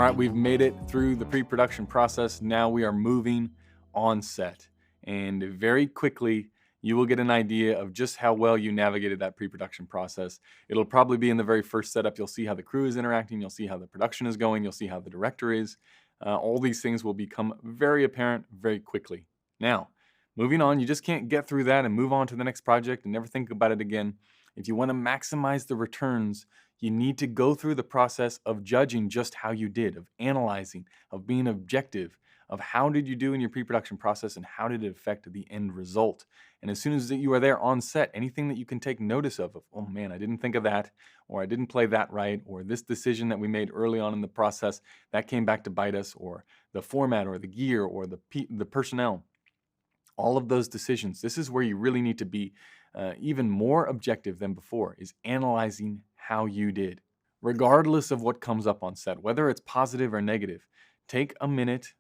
right, we've made it through the pre-production process. Now we are moving on set. And very quickly, you will get an idea of just how well you navigated that pre-production process. It'll probably be in the very first setup. You'll see how the crew is interacting. You'll see how the production is going. You'll see how the director is. All these things will become very apparent very quickly. Now, moving on, you just can't get through that and move on to the next project and never think about it again. If you want to maximize the returns, you need to go through the process of judging just how you did, of analyzing, of being objective, of how did you do in your pre-production process and how did it affect the end result. And as soon as you are there on set, anything that you can take notice of, oh man, I didn't think of that, or I didn't play that right, or this decision that we made early on in the process, that came back to bite us, or the format or the gear or the personnel, all of those decisions, this is where you really need to be even more objective than before, is analyzing how you did. Regardless of what comes up on set, whether it's positive or negative, take a minute,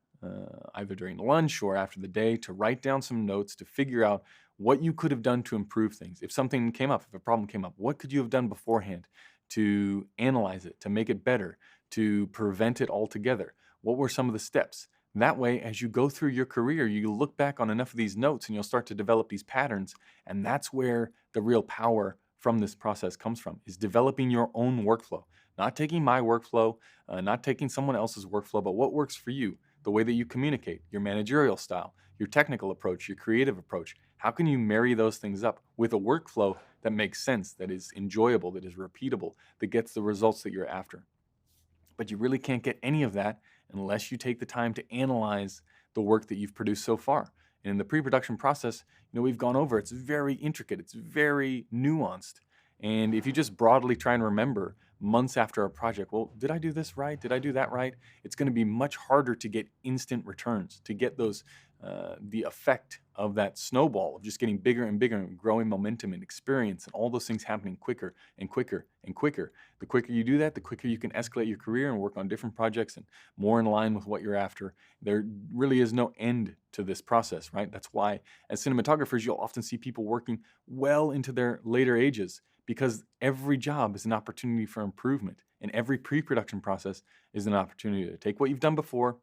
either during lunch or after the day, to write down some notes to figure out what you could have done to improve things. If something came up, if a problem came up, what could you have done beforehand to analyze it, to make it better, to prevent it altogether? What were some of the steps? That way, as you go through your career, you look back on enough of these notes and you'll start to develop these patterns. And that's where the real power from this process comes from, is developing your own workflow. Not taking my workflow, not taking someone else's workflow, but what works for you, the way that you communicate, your managerial style, your technical approach, your creative approach. How can you marry those things up with a workflow that makes sense, that is enjoyable, that is repeatable, that gets the results that you're after? But you really can't get any of that unless you take the time to analyze the work that you've produced so far. And in the pre-production process, we've gone over, it's very intricate, it's very nuanced. And if you just broadly try and remember months after a project, well, did I do this right? Did I do that right? It's going to be much harder to get instant returns, to get those, the effect of that snowball of just getting bigger and bigger and growing momentum and experience and all those things happening quicker and quicker and quicker. The quicker you do that, the quicker you can escalate your career and work on different projects and more in line with what you're after. There really is no end to this process, right? That's why as cinematographers, you'll often see people working well into their later ages, because every job is an opportunity for improvement, and every pre-production process is an opportunity to take what you've done before,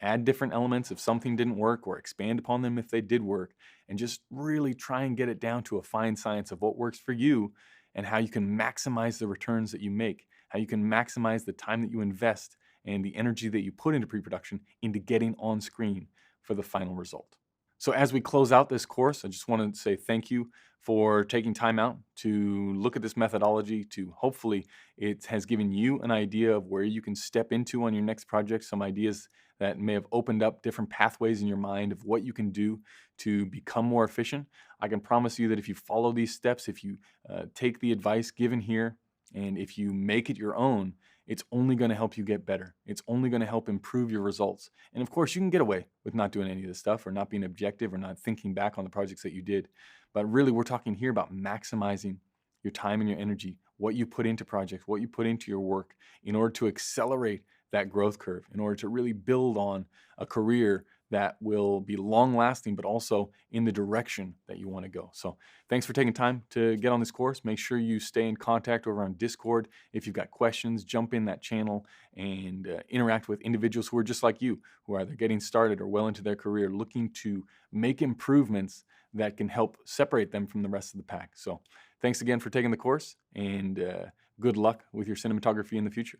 add different elements if something didn't work, or expand upon them if they did work, and just really try and get it down to a fine science of what works for you and how you can maximize the returns that you make, how you can maximize the time that you invest and the energy that you put into pre-production into getting on screen for the final result. So as we close out this course, I just want to say thank you for taking time out to look at this methodology, to hopefully it has given you an idea of where you can step into on your next project, some ideas that may have opened up different pathways in your mind of what you can do to become more efficient. I can promise you that if you follow these steps, if you take the advice given here, and if you make it your own, it's only going to help you get better. It's only going to help improve your results. And of course, you can get away with not doing any of this stuff, or not being objective, or not thinking back on the projects that you did. But really, we're talking here about maximizing your time and your energy, what you put into projects, what you put into your work in order to accelerate that growth curve, in order to really build on a career that will be long lasting, but also in the direction that you want to go. So thanks for taking time to get on this course. Make sure you stay in contact over on Discord. If you've got questions, jump in that channel and interact with individuals who are just like you, who are either getting started or well into their career, looking to make improvements that can help separate them from the rest of the pack. So thanks again for taking the course, and good luck with your cinematography in the future.